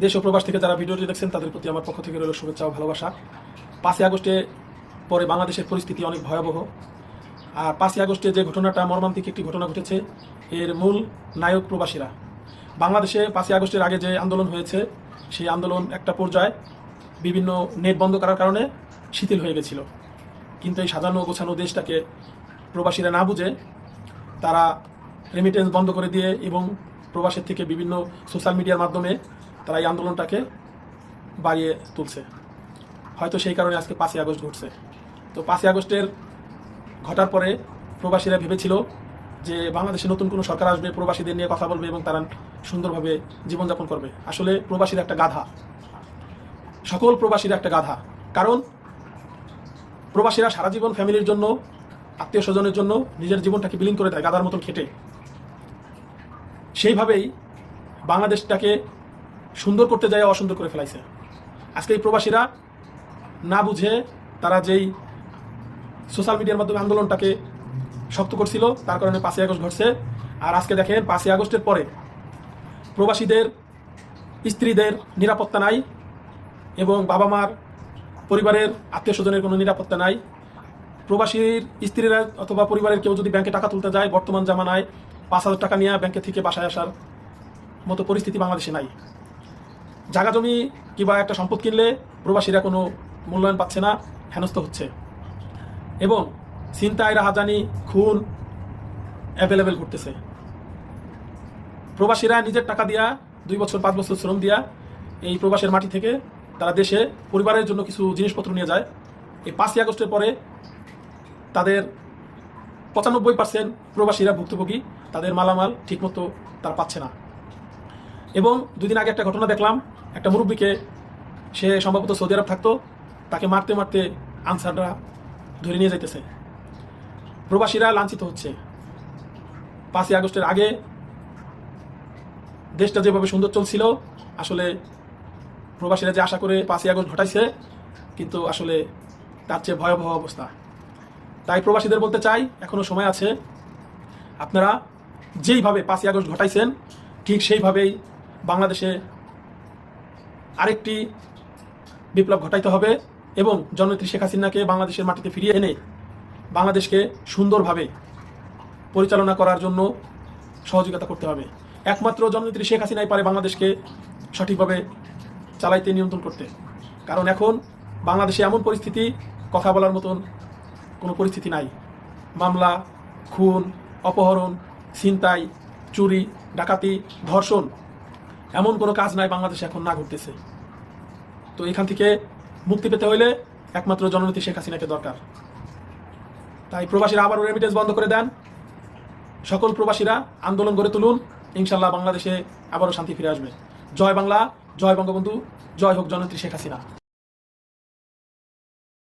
দেশ ও প্রবাস থেকে যারা ভিডিওটি দেখছেন তাদের প্রতি আমার পক্ষ থেকে রইল শুভেচ্ছা ও ভালোবাসা। 5ই আগস্টে পরে বাংলাদেশের পরিস্থিতি অনেক ভয়াবহ। আর 5ই আগস্টে যে ঘটনাটা মর্মান্তিক একটি ঘটনা ঘটেছে, এর মূল নায়ক প্রবাসীরা। বাংলাদেশে 5ই আগস্টের আগে যে আন্দোলন হয়েছে, সেই আন্দোলন একটা পর্যায়ে বিভিন্ন নেট বন্ধ করার কারণে শিথিল হয়ে গেছিল। কিন্তু এই সাজানো গোছানো দেশটাকে প্রবাসীরা না বুঝে তারা রেমিটেন্স বন্ধ করে দিয়ে এবং প্রবাসের থেকে বিভিন্ন সোশ্যাল মিডিয়ার মাধ্যমে তারা এই আন্দোলনটাকে বাড়িয়ে তুলছে। হয়তো সেই কারণে আজকে 5ই আগস্ট ঘটছে। তো 5ই আগস্টের ঘটার পরে প্রবাসীরা ভেবেছিল যে বাংলাদেশে নতুন কোনো সরকার আসবে, প্রবাসীদের নিয়ে কথা বলবে এবং তারা সুন্দরভাবে জীবনযাপন করবে। আসলে প্রবাসীরা একটা গাধা, সকল প্রবাসীরা একটা গাধা। কারণ প্রবাসীরা সারা জীবন ফ্যামিলির জন্য, আত্মীয় স্বজনের জন্য নিজের জীবনটাকে বিলীন করে দেয় গাধার মতন খেটে। সেইভাবেই বাংলাদেশটাকে সুন্দর করতে যায় অসুন্দর করে ফেলাইছে। আজকে এই প্রবাসীরা না বুঝে তারা যেই সোশ্যাল মিডিয়ার মাধ্যমে আন্দোলনটাকে শক্ত করছিল, তার কারণে 5ই আগস্ট ঘটছে। আর আজকে দেখেন 5ই আগস্টের পরে প্রবাসীদের স্ত্রীদের নিরাপত্তা নাই এবং বাবা মার পরিবারের আত্মীয় স্বজনের কোনো নিরাপত্তা নাই। প্রবাসীর স্ত্রীরা অথবা পরিবারের কেউ যদি ব্যাংকে টাকা তুলতে যায়, বর্তমান জামানায় 5,000 টাকা নিয়ে ব্যাংকে থেকে বাসায় আসার মতো পরিস্থিতি বাংলাদেশে নাই। জায়গা জমি কিংবা একটা সম্পদ কিনলে প্রবাসীরা কোনো মূল্যায়ন পাচ্ছে না, হেনস্থ হচ্ছে। এবং ছিনতাই, রাহাজানি, খুন অ্যাভেলেবেল ঘটতেছে। প্রবাসীরা নিজের টাকা দিয়া 2 বছর 5 বছর শ্রম দিয়া এই প্রবাসের মাটি থেকে তারা দেশে পরিবারের জন্য কিছু জিনিসপত্র নিয়ে যায়। এই 5ই আগস্টের পরে তাদের 95% প্রবাসীরা ভুক্তভোগী, তাদের মালামাল ঠিকমতো তারা পাচ্ছে না। এবং 2 দিন আগে একটা ঘটনা দেখলাম, একটা মুরব্বীকে, সে সম্ভবত সৌদি আরব থাকতো, তাকে মারতে মারতে আনসাররা ধরে নিয়ে যাইতেছে। প্রবাসীরা লাঞ্ছিত হচ্ছে। 5ই আগস্টের আগে দেশটা যেভাবে সুন্দর চলছিল, আসলে প্রবাসীরা যে আশা করে 5ই আগস্ট ঘটাইছে, কিন্তু আসলে তার চেয়ে ভয়াবহ অবস্থা। তাই প্রবাসীদের বলতে চাই, এখনো সময় আছে। আপনারা যেইভাবে 5ই আগস্ট ঘটাইছেন, ঠিক সেইভাবেই বাংলাদেশে আরেকটি বিপ্লব ঘটাইতে হবে এবং জননেত্রী শেখ হাসিনাকে বাংলাদেশের মাটিতে ফিরিয়ে এনে বাংলাদেশকে সুন্দরভাবে পরিচালনা করার জন্য সহযোগিতা করতে হবে। একমাত্র জননেত্রী শেখ হাসিনাই পারে বাংলাদেশকে সঠিকভাবে চালাইতে, নিয়ন্ত্রণ করতে। কারণ এখন বাংলাদেশে এমন পরিস্থিতি, কথা বলার মতন কোনো পরিস্থিতি নাই। মামলা, খুন, অপহরণ, ছিনতাই, চুরি, ডাকাতি, ধর্ষণ, এমন কোনো কাজ নাই বাংলাদেশে এখন না ঘটতেছে। তো এখান থেকে মুক্তি পেতে হইলে একমাত্র জননেত্রী শেখ হাসিনাকে দরকার। তাই প্রবাসীরা আবারও রেমিটেন্স বন্ধ করে দেন। সকল প্রবাসীরা আন্দোলন গড়ে তুলুন। ইনশাল্লাহ বাংলাদেশে আবারও শান্তি ফিরে আসবে। জয় বাংলা, জয় বঙ্গবন্ধু, জয় হোক জননেত্রী শেখ হাসিনা।